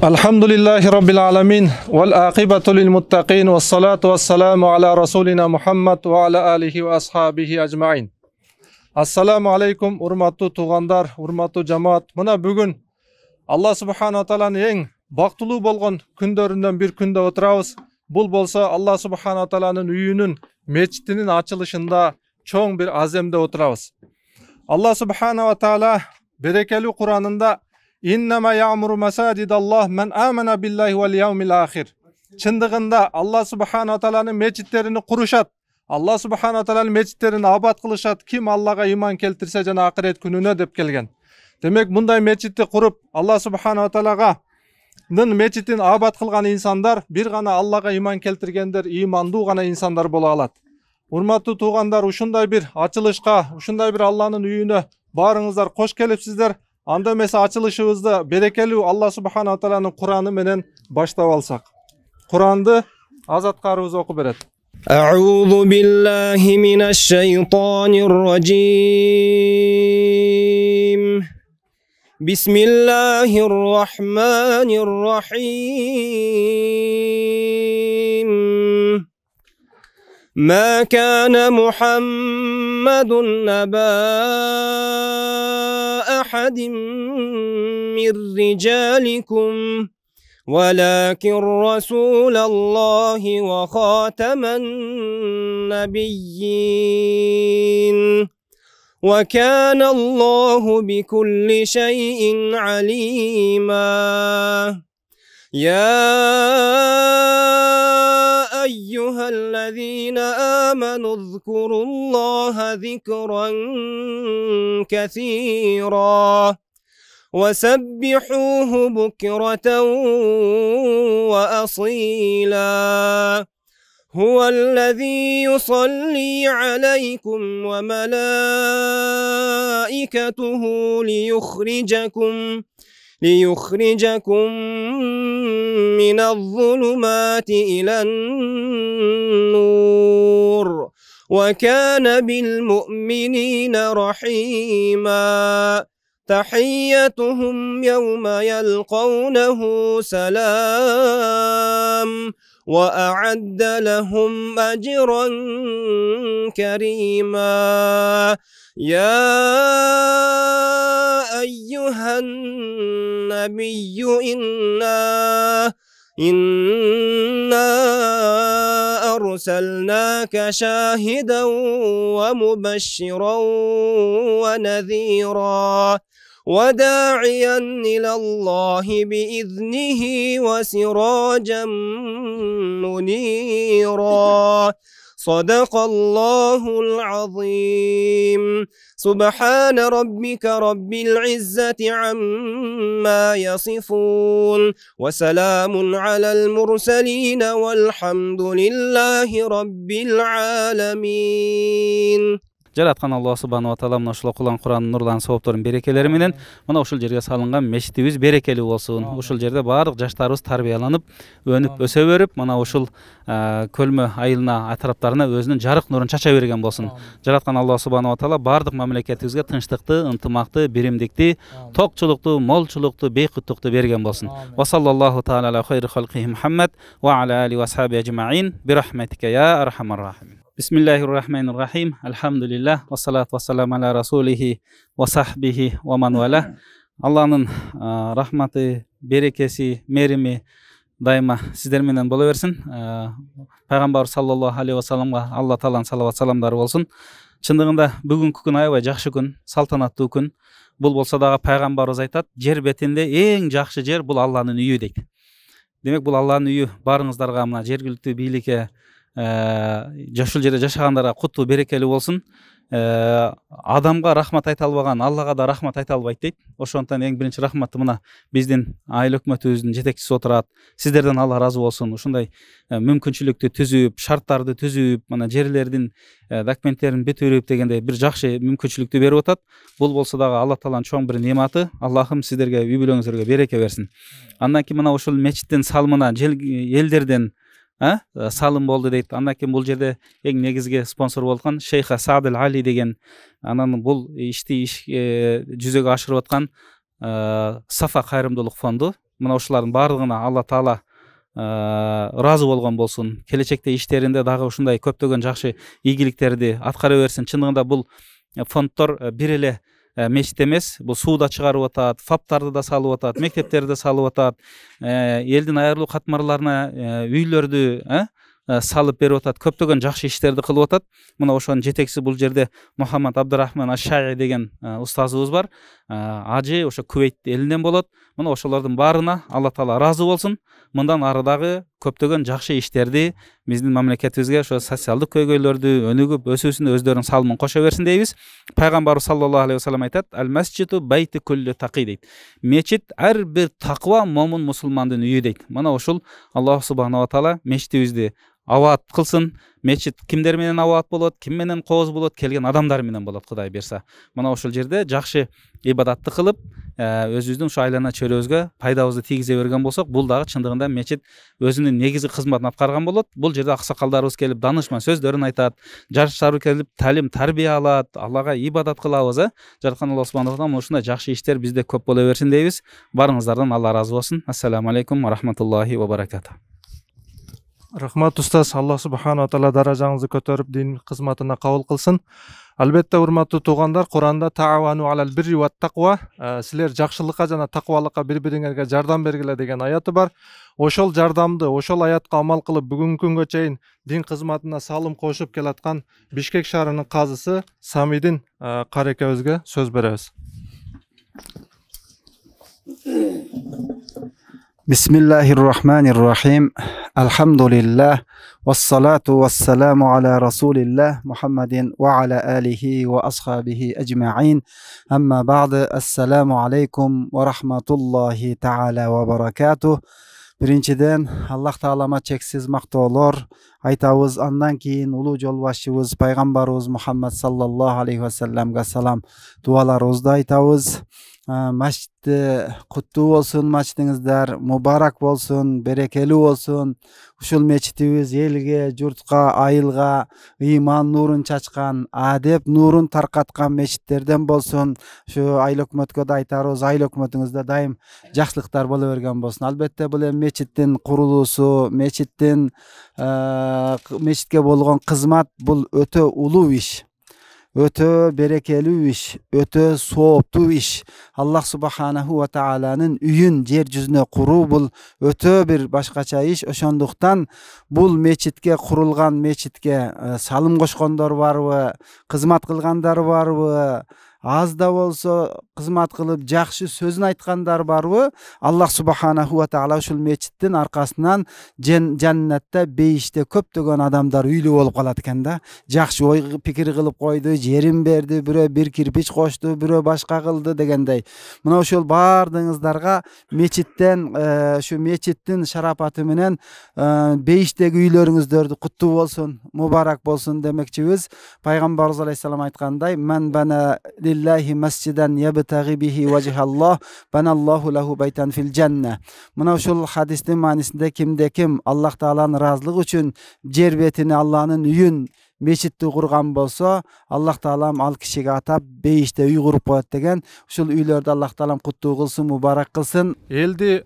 Alhamdulillahi Rabbil alamin wal aqibatu lil muttaqin was salatu was salamu ala rasulina Muhammad wa ala alihi wa ashabihi ajmain. Assalamu alaikum urmаттуу туугандар, урматтуу жамаат. Мына бүгүн Алла субхана тааланын эң бактылуу болгон күндөрүнөн бир күндө отурабыз. Бул болсо Алла субхана тааланын үйүнүн мечитинин ачылышында чоң бир аземде отурабыз. Алла субхана таала берекелүү Куранында Innama ya'muru masajidallah men amana billahi wal yawmil akhir. Чындыгында Алла субхана тааланын мечиттерин курушат. Алла субхана тааланын мечиттерин абад кылышат. Ким Аллага иман келтирсе жана акырет күнүнө деп келген. Демек мындай мечитти куруп Алла субхана таалага мечитин абад кылган инсандар бир гана Аллага иман келтиргендер, имандуу гана инсандар боло алат. Урматтуу туугандар, ушундай бир ачылышка, ушундай бир Алланын үйүнө баарыңыздар кош келипсиздер. Анда эмесе ачылышыбызды берекелүү Алла субхана тааланын Кураны менен баштап алсак. Куранды Азат карыбыз окуп берет. А'удhu billahi minash shaytanir rajim. Bismillahir rahmanir rahim. ما كان محمد أبا أحد من رجالكم ولكن رسول الله وخاتم النبيين وكان الله بكل شيء عليما يا أيها الذين آمنوا اذكروا الله ذكرا كثيرا وسبحوه بكرة وأصيلا هو الذي يصلي عليكم وملائكته ليخرجكم من الظلمات إلى النور وكان بالمؤمنين رحيما تحيتهم يوم يلقونه سلام وأعد لهم أجرا كريما يا أيها النبي إنا أرسلناك شاهدا ومبشرا ونذيرا وداعيا إلى الله بإذنه وسراجا منيرا صدق الله العظيم سبحان ربك رب العزة عما يصفون وسلام على المرسلين والحمد لله رب العالمين. Жараткан Алла субханаху ва таала мына ушул окулган Куранын нурлан соопторун берекелери менен мына ушул жерге салынган мечитибиз берекелүү болсун. Ушул жерде баардык жаштарыбыз тарбияланып, өнүп өсө берип, мына ушул көлмө айылына, атраптарына өзүнүн жарык нурун чача берген болсун. Жараткан Алла субханаху ва таала баардык мамлекетибизге тынчтыкты, ынтымакты, биримдикти, токчулукту, молчулукту, бейкуттукту берген болсун. Ва саллаллаху таала аля хайри халқи Мухаммад ва аля али ва асхаби ажмаин би рахматика я архамар рахимин. Bismillahirrahmanirrahim. Alhamdulillah. Wassalatu wassalamu ala rasulihi wa sahbihi wa man wala. Allah'ın rahmeti, berekesi, merimi daima sizler menен bola bersin. Peygamber sallallahu aleyhi ve sellem'e Allah Taala'nın salavat salamdары болсын. Чындыгында бүгүнкү күн аябай жакшы күн, салтанаттуу күн. Бул болсо дагы пайгамбарыбыз айтат, жер бетинде эң жакшы жер бул Алланын үйү дейт. Демек бул Алланын үйү барыңыздарга мына жергиликтүү бийликке жашыл жерде жашагандарга куттуу берекелүү болсун. Адамга рахмат айта албаган Аллага да рахмат айта албайт дейт. Ошондон эң биринчи рахматты мына биздин айыл өкмөтүбүздүн жетекчиси отурат. Сиздерден Алла ыраазы болсун. Ушундай мүмкүнчүлүктү түзүп, шарттарды түзүп, мына жерлердин документтерин бүтүрүп дегендей бир жакшы мүмкүнчүлүктү берип атат. Бул болсо дагы Алла Тааланын чоң бир нематы. Аллахым сиздерге, үй бүлөңүзгө береке берсин. Андан кийин мына ушул мечиттин салымына элдерден салым болду дейт. Андан кийин бул жерде эң негизги спонсор болгон Шейха Саадил Али деген анан бул ишти жүзөгө ашырып аткан Сафа кайрымдуулук фонду мына ушулардын баардыгына Алла Таала ыраазы болгон болсун. Келечекте иштеринде дагы ушундай көптөгөн жакшы ийгиликтерди аткара берсин. Чындыгында бул фонддор бир эле мечит эмес, бул сууда чыгарып атат, фаптарды да салып атат, мектептерди да салып атат, элдин аярлуу катмарларына үйлөрдү салып берип атат, көптөгөн жакшы иштерди кылып атат. Мына ошонун жетекчиси бул жерде Мухаммад Абдурахман Аш-Шаи деген устазыбыз бар. Ажы ошо Кувейт элинен болот. Мына ошолордун баарына Алла Таала ыраазы болсун. Мындан ары дагы көптөгөн жакшы иштерди биздин мамлекетибизге, ошо социалдык көйгөйлөрдү өнүгүп өсүүсүнө өздөрүнүн салымын кошо берсин дейбиз. Пайгамбарыбыз саллаллаху алейхи вассалам айтат: "Ал-масджиду байти кулли тақи" дейт. Мечит ар бир таква момун мусулмандын үйү дейт. Мына ушул Аллах субханаху ва таала мечитибизди абат кылсын. Мечит кимдер менен абат болот, ким менен кооз болот, келген адамдар менен болот, Кудай берсе. Мына ушул жерде жакшы ибадатты кылып, өзүбүздүн ушу айлана чөйрөбүзгө пайдабызды тийгизе берген болсок, бул дагы чындыгында мечит өзүнүн негизги кызматын аткарган болот. Бул жерде аксакалдарыбыз келип данышман сөздөрүн айтат, жаштар келип талим тарбия алат, Аллага ибадат кылабыз. Жараткан Алла субханаху ва таала ушундай жакшы иштер бизде көп боло берсин дейбиз. Барыңыздардан Алла ыраазы болсун. Ассаламу алейкум ва рахматуллахи ва баракатух. Рахмат устаз, Алла субхана ва таала даражаңызды көтөрүп дин кызматына кабыл кылсын. Албетте урматтуу туугандар, Куранда таавану алал бирри ва тақва, силер жакшылыкка жана таквалыкка бири-бириңерге жардам бергиле деген аяты бар. Ошол жардамды, ошол аятка амал кылып бүгүнкү күнгө чейин дин кызматына салым кошуп келаткан Бишкек шаарынын казысы Самидин карекебизге сөз беребиз. Bismillahirrahmanirrahim. Elhamdülillah. Vessalatu vesselamu ala Resulillah Muhammedin ve ala alihi ve ashabihi ecma'in. Amma ba'du. Esselamu aleykum ve rahmatullahi ta'ala ve barakatuh. Birinchiden Alloh taolama cheksiz maqtovlar aytamiz. Andan keyin ulug' yo'lboshchimiz payg'ambarimiz Muhammad sallallohu alayhi vasallamga salom duolarimizni aytamiz. Masjid kutlu olsun, masjidingizlar muborak olsun, berekeli olsun. Uşul meçitimiz elge, jurtqa, ayılga iman nurun çaçkan, adep nurun tarqatkan meçitlerden bolsun. Şu aylı hökümetke de aytarız, aylı hökümetingizde daim жақсылықтар бола берген болсын. Албетте бұл мечиттин курулуусу, мечитке болгон кызмат бул өтө улуу иш. Öte berekeli iş, öte soğuptu iş. Allah subhanahu wa ta'alanın üyün yeryüzüne kuru bul öte bir başkaça iş. Oşonduktan bul meçitke kurulgan meçitke salım koşkondor var mı, kızmat kılgandar var mı? Az da bolsa kızmat kılıp жақшы sözün aytkanдар barбы? Allah subhanahu wa ta'ala uşul meçittin arkasından cennette beyişte köptögön adamlar üylü olup kalat eken da. Жақшы oy pikir kılıp koydu, yerim berdi, bir kirpiç koştu, biri başka kıldı degendey. Mına uşul bardığınızlarga meçitten, şu meçittin şarapatı menen beyişteki üylörüңүздөрдү kutlu bolsun, mubarak bolsun demekçibiz. Peygamberimiz aleyhisselam aytkanday, men bana lillahi mesciden yebtagi bihi vecihallah benallahu lehu beyten fil cenne. Mına uşul hadistin manisinde kimde kim Allah Taala'nın razılığı üçün cerbetini Allah'ın üyün meçitти kurgan bolsa Allah Taalam al kişiге atap beyişte üy kurup koyat degen. Uşul üylörde Allah Taalam kutlu kılsın, mubarak kılsın. Eldi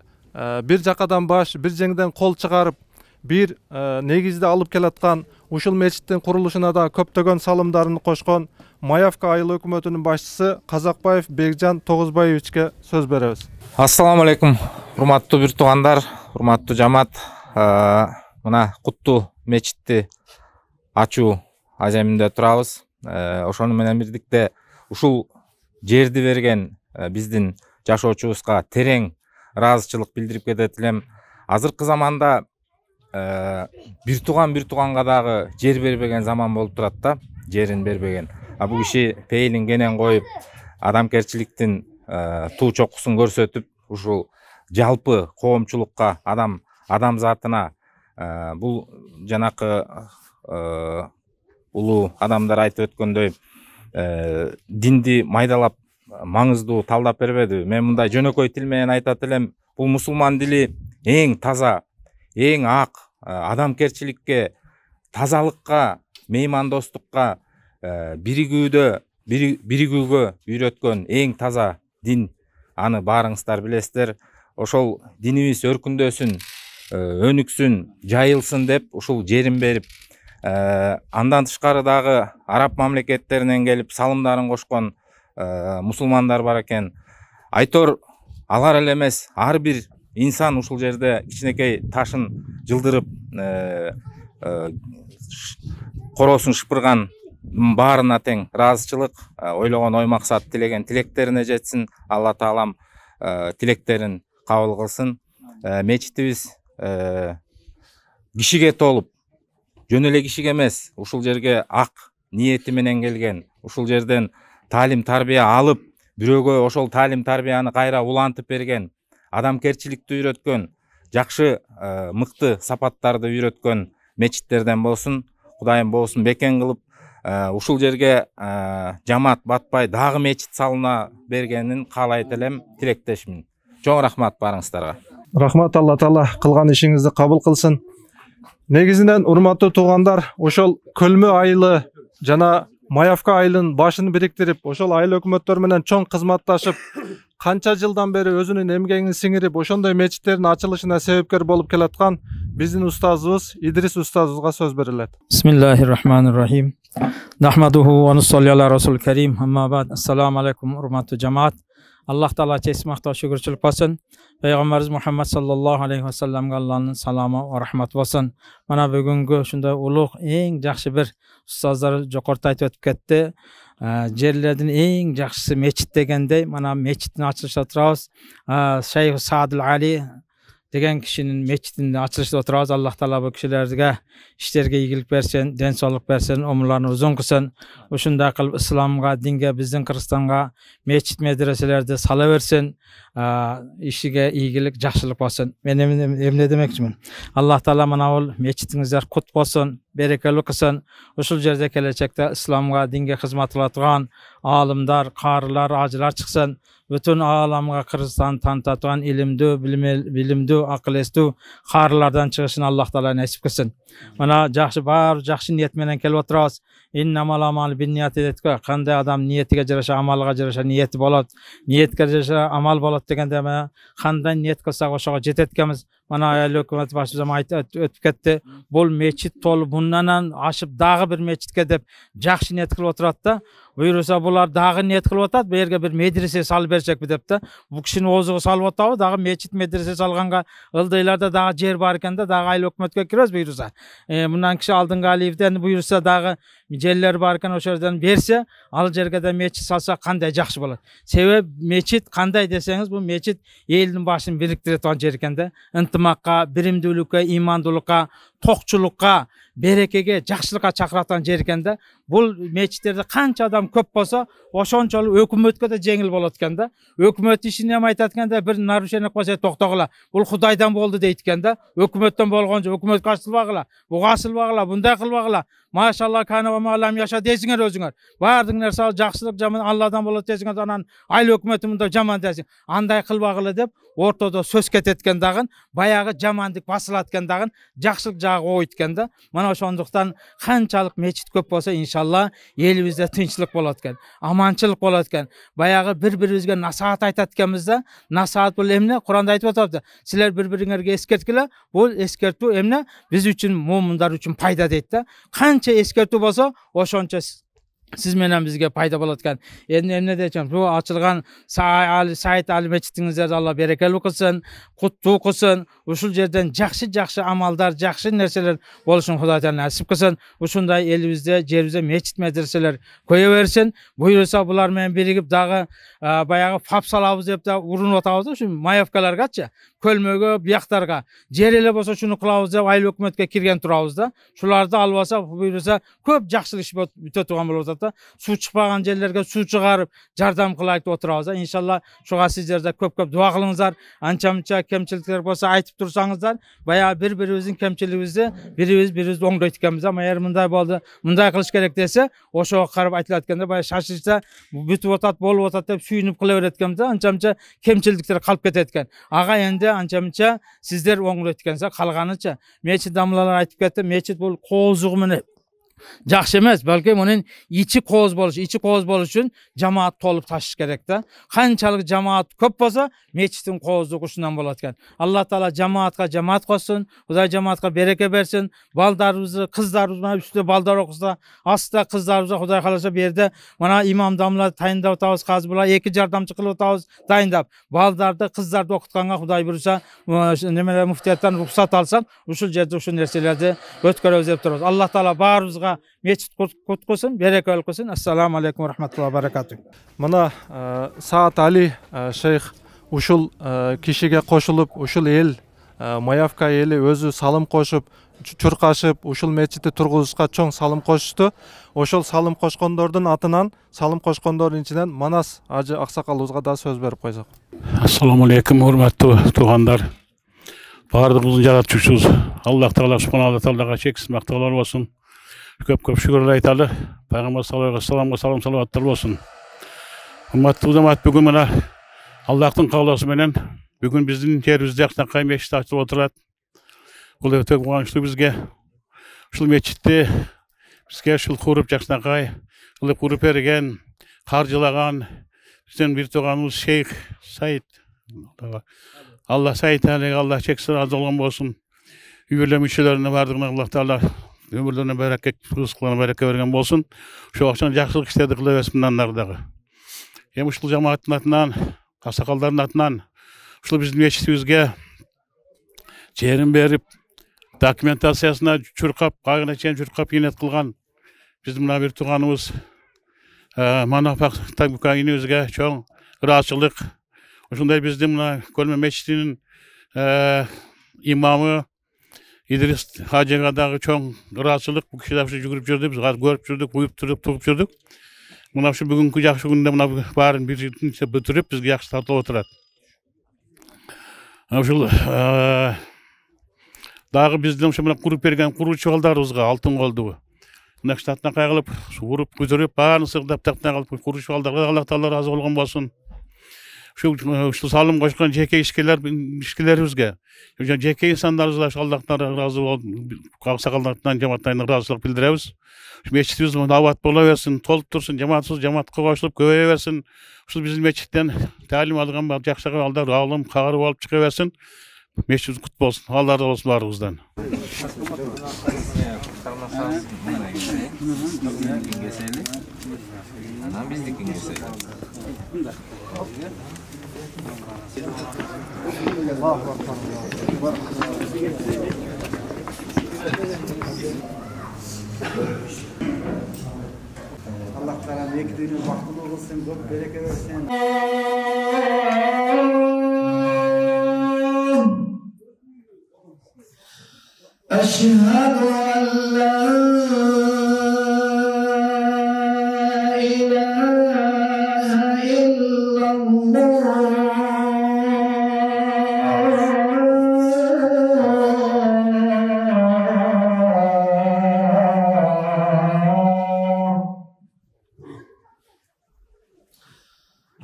bir jakadan baş, bir jеңден kol çıkarıp bir negizde alıp kelatkan uşul meçittin kuruluşuna da köptögön salımlarını koşkon Маявка айыл өкмөтүнүн башчысы Казакбаев Бекжан Тогузбаевичке сөз беребиз. Ассаламу алейкум, урматтуу бир туугандар, урматтуу жамаат. Мына куттуу мечитти ачуу ажеминде турабыз. Ошону менен бирдикте ушул жерди берген биздин жашоочубузга терең ыраазычылык билдирип кетет элем. Азыркы заманда бир тууганга дагы жер бербеген заман болуп турат да, жерин бербеген. Бу киши пейилин кенен коюп, адамкерчиликтин туу чоккусун көрсөтүп, ушул жалпы коомчулукка, адам затына бул жанакы улуу адамдар айтып өткөндөй динди майдалап маңыздуу талдап бербеди. Мен мындай жөнөкөй тил менен айтат элем, бул мусулман дили эң таза, эң ак, адамкерчиликке, тазалыкка, меймандостукка, биригүүгө үйрөткөн эң таза дин. Аны баарыңыздар билесиздер. ошол динибиз өркүндөсүн, өнүксүн, жайылсын деп ушул жерин берип, андан тышкары дагы араб мамлекеттеринен келип салымдарын кошкон мусулмандар бар экен. Айтор алар эле эмес, ар бир инсан ушул жерде кичинекей ташын жылдырып, короосун шыпырган баарына тең ыраазычылык, ойлогон ой максат, тилеген тилектерине жетсин. Алла таалам тилектерин кабыл кылсын. Мечитибиз кишиге толуп, жөн эле кишиге эмес, ушул жерге ак ниети менен келген, ушул жерден таалим тарбия алып, бирөөгө ошол таалим тарбияны кайра улантып берген, адамкерчиликти үйрөткөн, жакшы мыкты сапаттарды үйрөткөн мечиттерден болсун. Кудайым болсун бекен кылып, ушул жерге жамаат батпай дагы мечит салына бергенин каалайт элем, тилектешмин. Чоң рахмат барыңыздарга. Рахмат, Алла Таала кылган ишиңизди кабыл кылсын. Негизинен урматтуу туугандар, ошол Көлмө айылы жана Маевка айылын башын бириктирип, ошол айыл өкмөттөр менен чоң кызматташып, канча жылдан бери өзүнүн эмгегин сиңирип, ошондой мечиттердин ачылышына себепкер болуп келаткан биздин устазыбыз Идрис устазыбызга сөз берилет. Бисмиллахир-рахманир-рахим. Нахмадуху ва нусалли аля расулил карим. Амма бад. Ассаламу алейкум урматтуу жамаат. Аллах Таала чечмактоо шүгүрчүлүк болсун. Пайгамбарыбыз Мухаммад саллаллаху алейхи ва салламга Алланын саламы ва рахматы болсун. Мана бүгүнгү ушундай улуг, эң жакшы бир устаздар жогоруда айтып өтүп кетти. Жерлердин эң жакшысы мечит дегендей, мана мечиттин ачылышында турабыз. Шейх Саадул Али деген кишинин мечитинин ачылышында отурабыз. Аллах Таала бу кишилерге иштерге ийгилик берсин, ден соолук берсин, өмүрлөрүн узун кылсын. Ушундай кылып исламга, динге, биздин Кыргызстанга мечит медреселерди сала берсин. Ишиге ийгилик, жакшылык болсун. Мен эмне демекчимин? Аллах Таала мына бул мечитиңиздер кут болсун, берекелүү кылсын. Ушул жерде келечекте исламга, динге кызмат кыла турган аалымдар, карылар, ажылар чыксын. Бүтүн ааламга Кыргызстан таныта турган илимдүү, билимдүү, акыл эстүү карылардан чыгышын Аллах Таала насип кылсын. Мана жакшы бар, жакшы ниет менен келип отурабыз. Иннамал амал биннияти дедик. Кандай адам ниетиге жараша, амалга жараша ниети болот. Ниетке жараша амал болот дегенде кандай ниет кылсак ошого жетет экенбиз. Мана айыл өкмөт башчыбыз айтып өтүп кетти. Бул мечит толуп, мындан ашып дагы бир мечитке деп жакшы ниет кылып отурат да. Буйруса булар дагы ниет кылып атат, бу жерге бир медресе салып берсекпи деп да. Бу кишинин оозуга салып атабы, дагы мечит медресе салганга ылдыйларда дагы жер бар экен да, дагы айыл өкмөткө киребиз буйруса. Мындан киши алдыңкы Алиевден буйруса дагы жерлер бар экен, ошол жерден берсе, ал жерге да мечит салса кандай жакшы болот. Себеп мечит кандай десеңиз, бу мечит элдин башын бириктире турган жер экен да. Ынтымакка, биримдүүлүккө, имандуулукка, токчулукка, берекеге, жакшылыкка чакырatan жер экен да. Бул мечиттерде канча адам көп болсо, ошончолук өкмөткө да жеңил болот экен да. Өкмөт ишин эме айтат экен да, бир нарушение кылса токтогула. Бул Кудайдан болду дейт экен да. Өкмөттөн болгон жок, өкмөткө ачылбагыла, буга ачылбагыла, мындай кылбагыла. Машалла кана ва малам яша десиңер өзүңөр. Бардык нерсе ал жакшылык жаман Алладан болот десиңер, анан айыл өкмөтү мындай жаман десиң. Андай кылбагыла деп ортодо сөз кетет экен дагы, баягы жамандык басылат экен дагы, жакшылык жагы ойт экен да. Мана ошондуктан канчалык мечит көп болсо, иншалла элибизде тынччылык болот экен, аманчылык болот экен. Баягы бири-бирибизге насаат айтат экенбиз да. Насаат бул эмне? Куранда айтып атат. Силер бири-бириңерге эскерткиле. Бул эскертүү эмне? Биз үчүн, муумундар үчүн пайда дейт да. Канча эскертүү болсо, ошончо сиз менен бизге пайда болот экен. Эмне дечем, бу ачылган Сайт Али мечитиңиздерди Алла берекелүү кылсын, куттуу кылсын. Ушул жерден жакшы амалдар, жакшы нерселер болушун Кудай Таала насип кылсын. Ушундай элибизде, жерибизде мечит медреселер көйө берсин. Буйруса булар менен биригип дагы баягы фап салабыз деп да урунуп атабыз да, ушу Маевкаларгачы, Көлмөгө, бияктарга. Жер эле болсо шуну кылабыз деп айыл өкмөткө кирген турабыз да. Шуларды албаса, буйруса көп жакшылык иш бүтө турган болот да. Суу чыкпаган жерлерге суу чыгарып, жардам кылайык деп отурабыз да. Иншалла шуга сиздер да көп дуа кылыңыздар. Анча-мынча кемчиликтер болсо айтып турсаңыздар, баягы бири-бирибиздин кемчилигибизди бири-бирибиз оңдойт экенбиз. Эгер мындай болду, мындай кылыш керек десе, ошого карап айтылат экенде, баягы шашылса, бүтүп атат, болуп атат деп сүйүнүп кыла берет экенбиз да. Анча-мынча кемчиликтер калып кетет экен. Ага энди анча-мынча сиздер оңдойт экенсиз, калганыча. Мечит дамлалар айтып кетти, мечит бул коозугу менен Жақсы емес, бәлки мұның içi qoz boluş üçün cemaat tolup taşış gerek de. Qançalık cemaat köp bolsa, meçitin qozduk uşundan bolatken. Allah Taala cemaat qoşsun, Huday cemaatga bereke bersin. Baldarımızı, kızlarımızı üstüde baldar okusa, asla kızlarımıza Huday kalasa berdi. Mana imam damla tayindap otağız, qazbılar, eki jardamçı qılıp otağız, tayindap. Baldarda, kızlarda okutkanğa Huday buyursa, nemeler muftiyattan ruhsat alsak, uşul jerde uşul nerselerdi ötkörüp özlep turabız. Allah Taala barımızga meçit kutkusun, berekeli kılsın. Assalamu aleykum ve rahmetullahi ve barakatuh. Мына Саат Али шейх ушул кишиге кошулуп, ушул эл Маявка эли өзү салым кошуп, чуркашып, ушул мечитти тургузушка чоң салым кошушту. Ошол салым кошкондордун атынан, салым кошкондордун ичинен Манас ажы аксакалыбызга да сөз берип койсок. Assalamu aleykum, урматтуу туугандар. Бардыгыбыздын жаратчучубуз Аллах Таала субхана Таалага чексиз мактаулар болсун. Көп шүгүрлөр айталы. Пайгамбар саллаллаху алейхи саламга салам салаваттар болсун. Урматтуу жамаат, бүгүн мына Аллахтын каалоосу менен бүгүн биздин жерибизде жакшынакай мечит ачылып отурат. Бул өтө кубанычтуу бизге. Ушул мечитти бизге ушул куруп жакшынакай кылып куруп берген, каржылаган биздин бир тууганыбыз шейх Саид. Аллах Саид алейге Аллах чексиз разы болгон болсун. Үйүрлө мүчөлөрүнө бардыгына Аллах Таала өмүрлөрүнө береке, рызкыларына береке берген болсун. Ошол акчаны жакшылык иштерди кыла берсин мындан дагы. Эми ушул жамааттын атынан, аксакалдардын атынан ушул биздин мечитибизге жерин берип, документациясына чуркап, кайгына чейин чуркап ийнет кылган биздин мына бир тууганыбыз Манапак Табукайныбызга чоң ыраазычылык. Ушундай биздин мына Көлмө мечитинин имамы Идрис Хажыга дагы чоң ыраазычылык. Бул киши дагы жүгүрүп жүрдү, биз көрүп жүрдүк, уюп туруп жүрдүк. Мына ушу бүгүнкү жакшы күндө мына баарын бир бүтүрүп бизге жакшы тартып отурат. Ушул дагы биздин ушу мына куруп берген куруучу балдарыбызга алтын колду. Мына штатына кайгылып, уруп көтөрүп, баарын сырдап тактана калып куруучу балдарга Аллах Таала разы болгон болсун. Ушул салым кошкон жеке ишкерлерибизге, жеке инсандарыбызга Аллах Таала разы болуп, аксакалдардан жамааттан ыраазычылык билдиребиз. Мечитибиз абат бола берсин, толуп турсун, жамаатка кошулуп көбөйө берсин. Ушул биздин мечиттен таалим алган жакшы балдар алым, каарып алып чыга берсин. Мечитибиз кут болсун, аллар болсун баарыбыздан. Allah Teala mekdünü baktını olsun, çok bereket versin. Eşhedü en la ilahe illallah.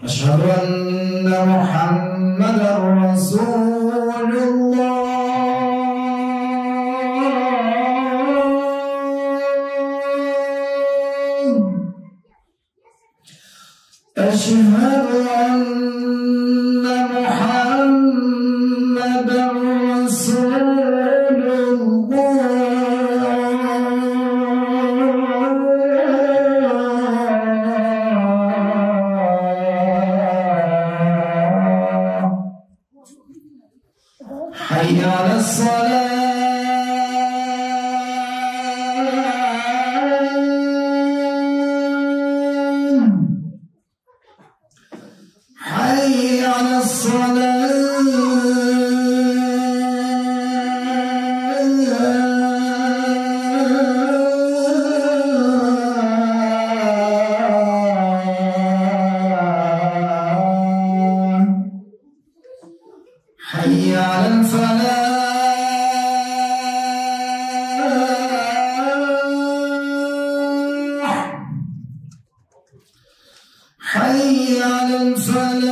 أشهد أن محمدا رسول الله أشهد أن محمدا رسول حي على الصلاة حي على الصلاة حي على الفلاح حي على الفلاح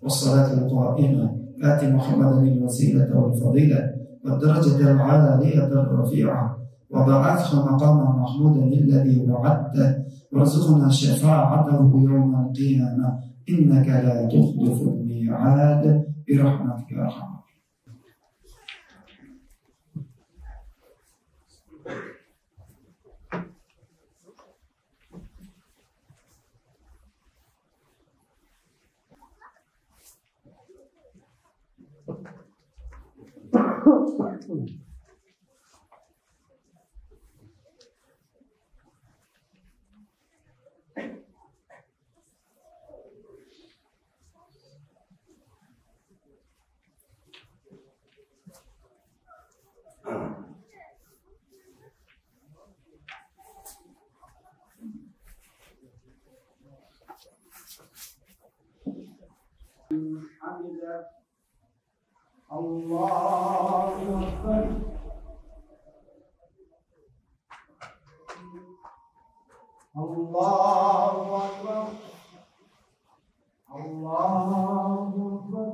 والصلاة القائمة آت محمدا الوسيلة والفضيلة والدرجة العالية الرفيعة وبعثه مقاما محمودا الذي وعدته وارزقنا شفاعته يوم القيامة إنك لا تخلف الميعاد برحمتك يا أرحم. الله أكبر. الله أكبر. الله أكبر.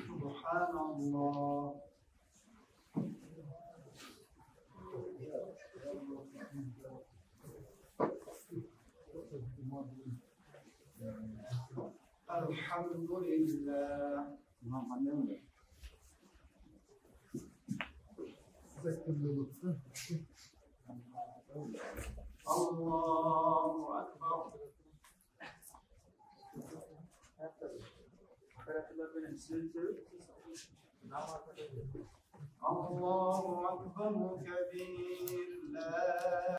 سبحان الله. الحمد لله. الله أكبر. الله أكبر كبير. لا